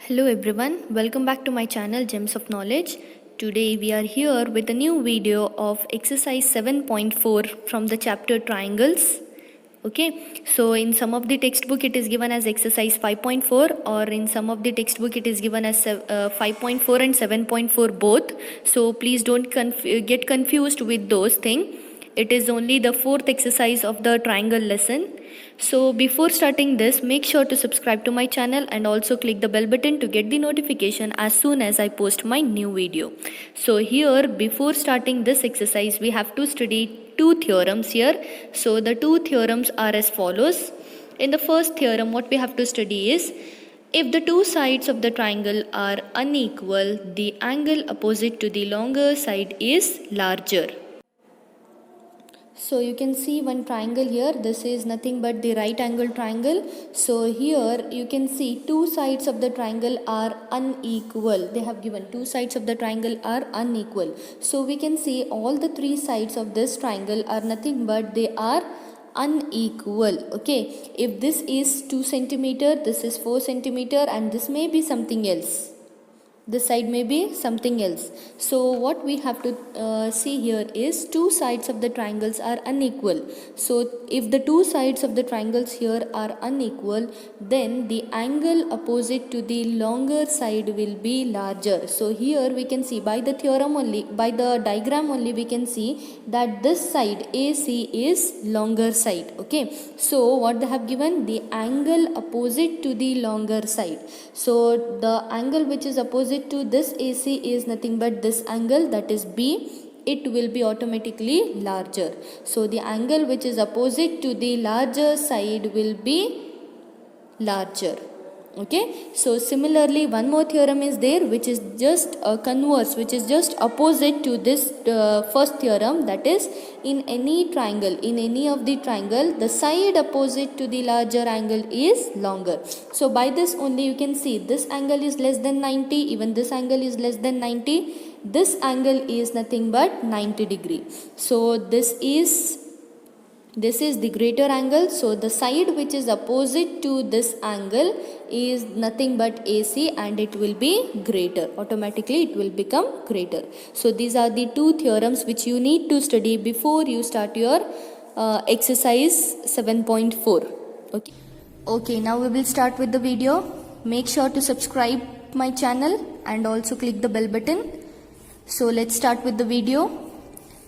Hello everyone, welcome back to my channel Gems of Knowledge. Today we are here with a new video of exercise 7.4 from the chapter Triangles. Okay, so in some of the textbook it is given as exercise 5.4, or in some of the textbook it is given as 5.4 and 7.4 both. So please don't get confused with those things. It is only the fourth exercise of the triangle lesson. So before starting this, make sure to subscribe to my channel and also click the bell button to get the notification as soon as I post my new video. So here, before starting this exercise, we have to study two theorems here. So the two theorems are as follows. In the first theorem, what we have to study is, if the two sides of the triangle are unequal, the angle opposite to the longer side is larger. So you can see one triangle here. This is nothing but the right angle triangle. So here you can see two sides of the triangle are unequal. They have given two sides of the triangle are unequal. So we can see all the three sides of this triangle are nothing but they are unequal. Okay, if this is 2 centimeter, this is 4 centimeter, and this may be something else. This side may be something else. So what we have to see here is two sides of the triangles are unequal. So if the two sides of the triangles here are unequal, then the angle opposite to the longer side will be larger. So here we can see by the theorem only, by the diagram only, we can see that this side AC is longer side. Okay, so what they have given, the angle opposite to the longer side. So the angle which is opposite to this AC is nothing but this angle, that is B. It will be automatically larger. So the angle which is opposite to the larger side will be larger. Okay, so similarly one more theorem is there which is just converse, which is just opposite to this first theorem, that is, in any triangle, in any of the triangle, the side opposite to the larger angle is longer. So by this only you can see this angle is less than 90, even this angle is less than 90. This angle is nothing but 90 degree. So this is the greater angle. So the side which is opposite to this angle is nothing but AC, and it will be greater. Automatically it will become greater. So these are the two theorems which you need to study before you start your exercise 7.4. Okay, now we will start with the video. Make sure to subscribe my channel and also click the bell button. So let's start with the video.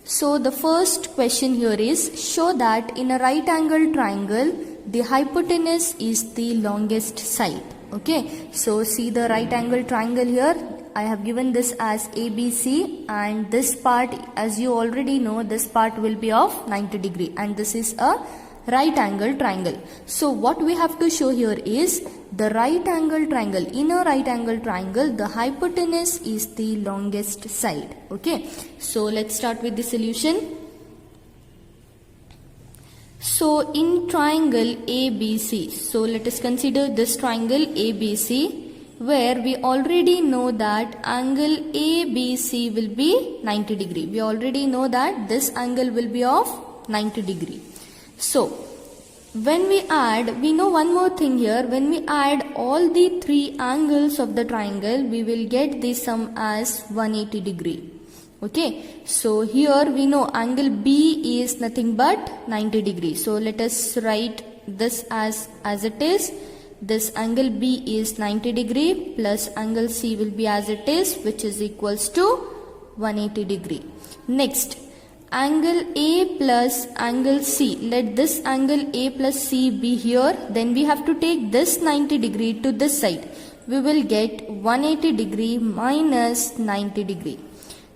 So the first question here is, show that in a right angle triangle, the hypotenuse is the longest side. Okay, so see the right angle triangle here. I have given this as ABC, and this part, as you already know, this part will be of 90 degree, and this is a right angle triangle. So what we have to show here is the right angle triangle. In a right angle triangle, the hypotenuse is the longest side. Okay, so let's start with the solution. So in triangle ABC, so let us consider this triangle ABC, where we already know that angle ABC will be 90 degree. We already know that this angle will be of 90 degree. So when we add, we know one more thing here, when we add all the three angles of the triangle, we will get the sum as 180 degree. Okay, so here we know angle B is nothing but 90 degree. So let us write this as it is. This angle B is 90 degree plus angle C will be as it is, which is equals to 180 degree. Next, angle A plus angle C. Let this angle A plus C be here. Then we have to take this 90 degree to this side. We will get 180 degree minus 90 degree.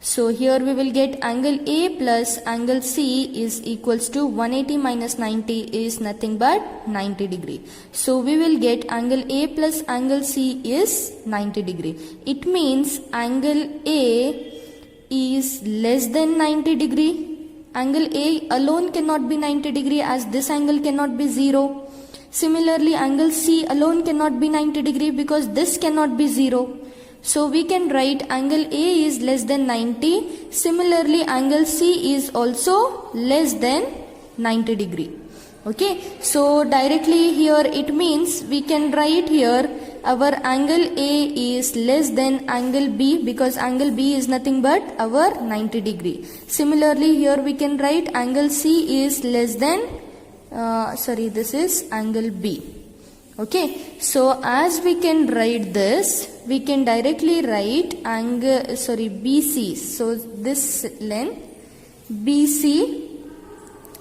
So here we will get angle A plus angle C is equals to 180 minus 90 is nothing but 90 degree. So we will get angle A plus angle C is 90 degree. It means angle A is less than 90 degree. Angle A alone cannot be 90 degree, as this angle cannot be 0. Similarly, angle C alone cannot be 90 degree because this cannot be 0. So we can write angle A is less than 90. Similarly, angle C is also less than 90 degree. Okay, so directly here it means we can write here our angle A is less than angle B, because angle B is nothing but our 90 degree. Similarly, here we can write angle C is less than, this is angle B. Okay, so as we can write this, we can directly write angle, BC. So this length BC.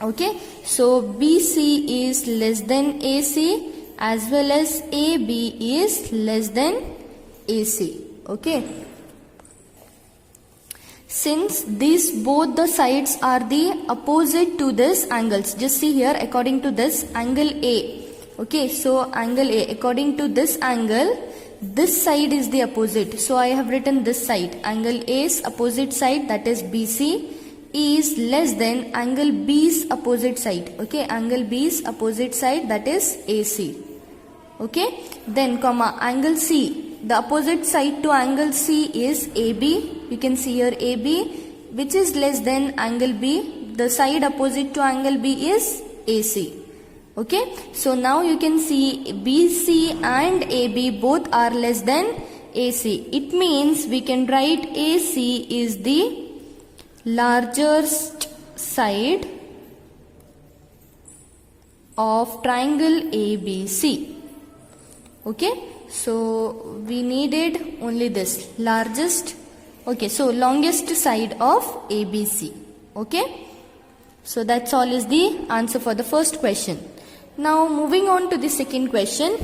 Okay, so BC is less than AC, as well as AB is less than AC. Okay, since these both the sides are the opposite to this angles, just see here, according to this angle A. Okay, so angle A, according to this angle, this side is the opposite. So I have written this side, angle A's opposite side, that is BC, is less than angle B's opposite side. Okay, angle B's opposite side, that is AC. Okay, then comma angle C, the opposite side to angle C is AB. You can see here AB, which is less than angle B. The side opposite to angle B is AC. Okay, so now you can see BC and AB both are less than AC. It means we can write AC is the largest side of triangle ABC. Okay, so we needed only this largest. Okay, so longest side of ABC. Okay, so that's all is the answer for the first question. Now moving on to the second question.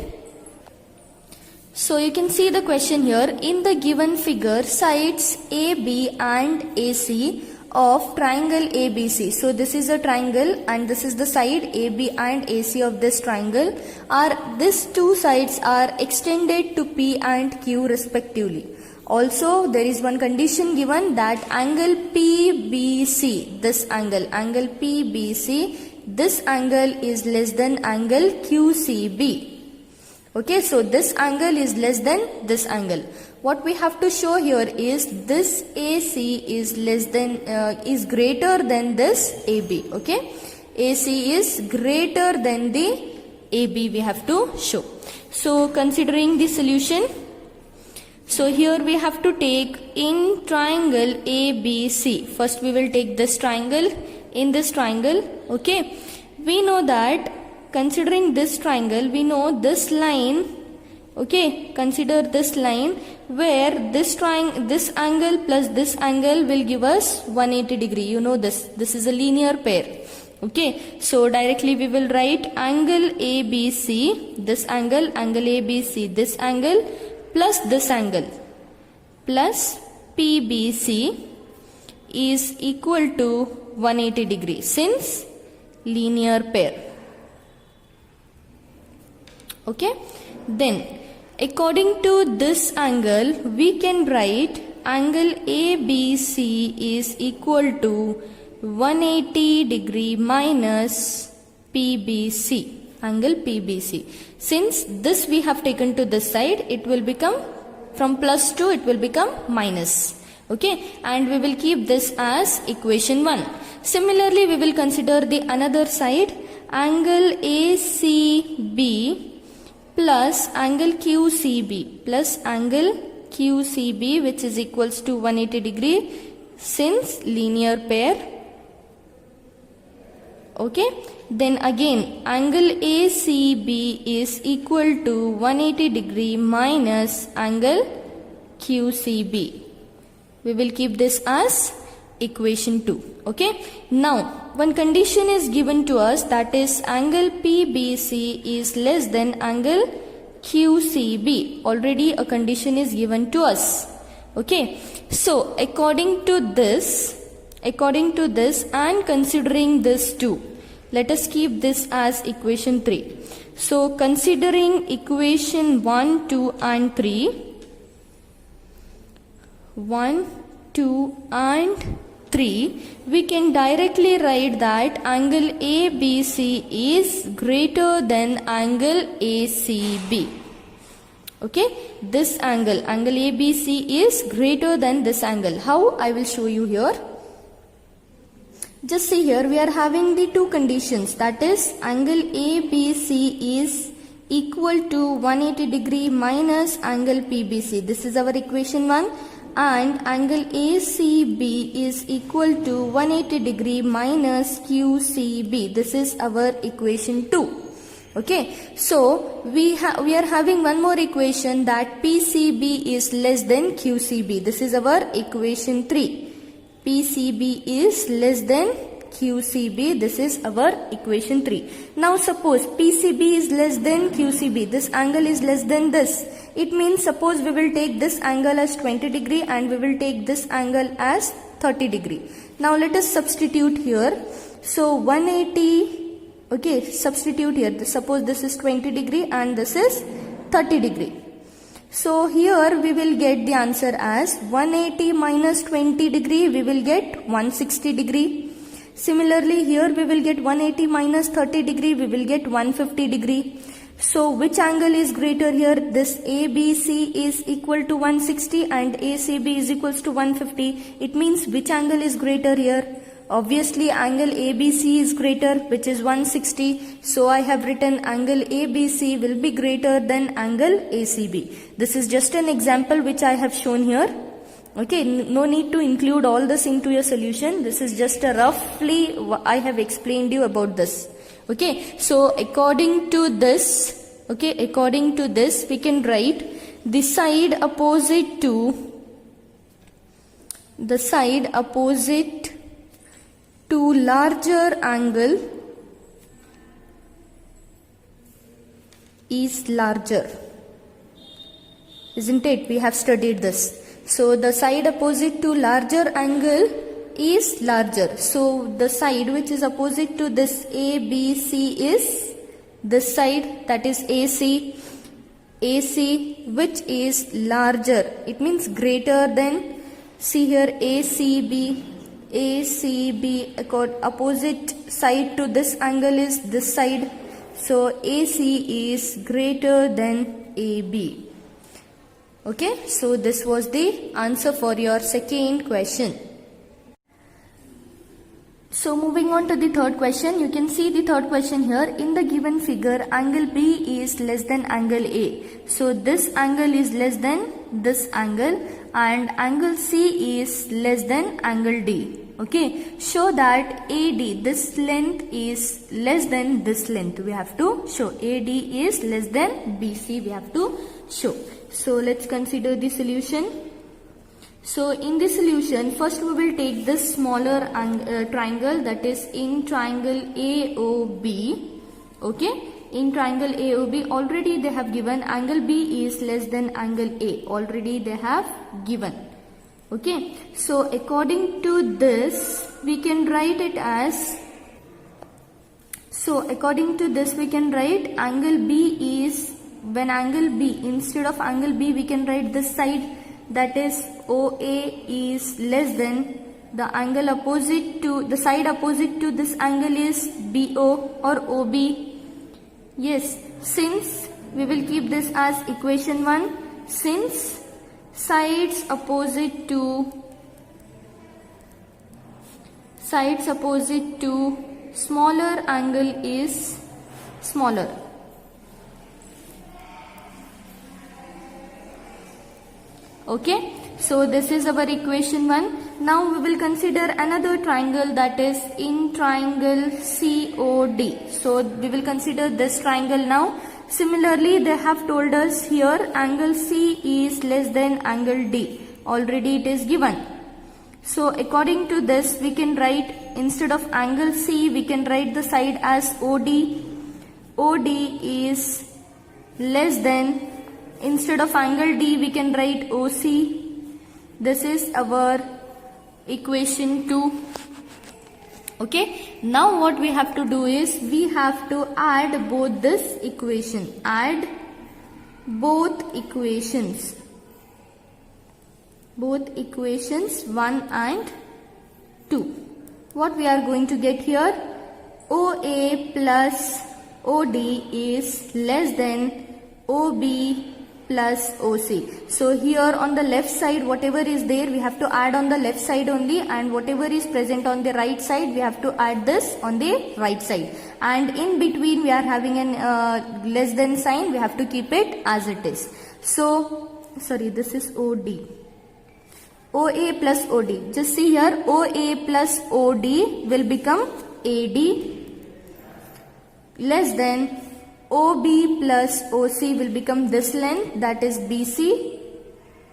So you can see the question here. In the given figure, sides AB and AC of triangle ABC. So this is a triangle and this is the side AB and AC of this triangle. These two sides are extended to P and Q respectively. Also, there is one condition given that angle PBC, this angle PBC, this angle is less than angle QCB. Okay, so this angle is less than this angle. What we have to show here is this AC is less than, is greater than this AB. Okay, AC is greater than the AB we have to show. So considering the solution, so here we have to take in triangle ABC. First we will take this triangle. In this triangle, okay, we know that considering this triangle, we know this line. Okay, consider this line where this angle plus this angle will give us 180 degree. You know this is a linear pair. Okay, so directly we will write angle ABC, this angle ABC, this angle plus this angle plus PBC is equal to 180 degree since linear pair. Okay, then according to this angle we can write angle ABC is equal to 180 degree minus PBC, angle PBC. Since this we have taken to this side, it will become from plus 2 it will become minus. Okay, and we will keep this as equation 1. Similarly, we will consider the another side, angle ACB plus angle QCB which is equals to 180 degree since linear pair. Okay, then again angle ACB is equal to 180 degree minus angle QCB. We will keep this as equation 2. Okay, now one condition is given to us, that is angle PBC is less than angle QCB. Already a condition is given to us. Okay, so according to this and considering this too, let us keep this as equation 3. So considering equation 1, 2 and 3, 1, 2 and 3, we can directly write that angle ABC is greater than angle ACB. Okay, this angle ABC is greater than this angle. How? I will show you here. Just see here, we are having the two conditions, that is angle ABC is equal to 180 degree minus angle PBC. This is our equation 1. And angle ACB is equal to 180 degree minus QCB. This is our equation 2. Okay, so we are having one more equation that PCB is less than QCB. This is our equation 3. PCB is less than QCB. This is our equation 3. Now suppose PCB is less than QCB. This angle is less than this. It means suppose we will take this angle as 20 degree and we will take this angle as 30 degree. Now let us substitute here. So 180, okay, substitute here. Suppose this is 20 degree and this is 30 degree. So here we will get the answer as 180 minus 20 degree, we will get 160 degree. Similarly here we will get 180 minus 30 degree, we will get 150 degree. So which angle is greater here? This ABC is equal to 160 and ACB is equals to 150. It means which angle is greater here? Obviously angle ABC is greater, which is 160. So I have written angle ABC will be greater than angle ACB. This is just an example which I have shown here. Okay, no need to include all this into your solution. This is just a roughly I have explained you about this. Okay, so according to this, we can write the side opposite to larger angle is larger. Isn't it? We have studied this. So the side opposite to larger angle is larger. So the side which is opposite to this ABC is this side, that is AC. AC which is larger. It means greater than, see here ACB. Opposite side to this angle is this side. So AC is greater than AB. Okay, so this was the answer for your second question. So moving on to the third question, you can see the third question here. In the given figure, angle B is less than angle A. So this angle is less than this angle and angle C is less than angle D. Okay, show that AD, this length is less than this length. We have to show AD is less than BC. We have to show. So let's consider the solution. So in the solution, first we will take this smaller triangle, that is in triangle AOB. Okay, in triangle AOB already they have given angle B is less than angle A. Already they have given. Okay, so according to this we can write it as, angle B is, when angle B, instead of angle B we can write this side, that is OA is less than the angle opposite to, the side opposite to this angle is BO or OB. Yes, since we will keep this as equation 1, since sides opposite to smaller angle is smaller. Okay, so this is our equation 1. Now we will consider another triangle, that is in triangle COD. So we will consider this triangle now. Similarly, they have told us here angle C is less than angle D. Already it is given. So according to this we can write, instead of angle C we can write the side as OD. OD is less than, instead of angle D we can write OC. This is our equation 2. Okay, now what we have to do is we have to add both this equation. Add both equations 1 and 2. What we are going to get here? OA plus OD is less than OB plus OC. So here on the left side, whatever is there, we have to add on the left side only, and whatever is present on the right side, we have to add this on the right side. And in between, we are having an less than sign, we have to keep it as it is. So, sorry, this is OD. OA plus OD. Just see here, OA plus OD will become AD less than OB plus OC will become this length, that is BC.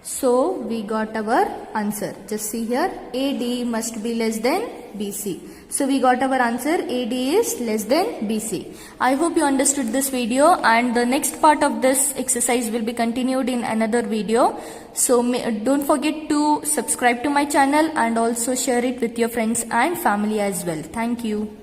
So we got our answer. Just see here, AD must be less than BC. So we got our answer, AD is less than BC. I hope you understood this video, and the next part of this exercise will be continued in another video. So don't forget to subscribe to my channel and also share it with your friends and family as well. Thank you.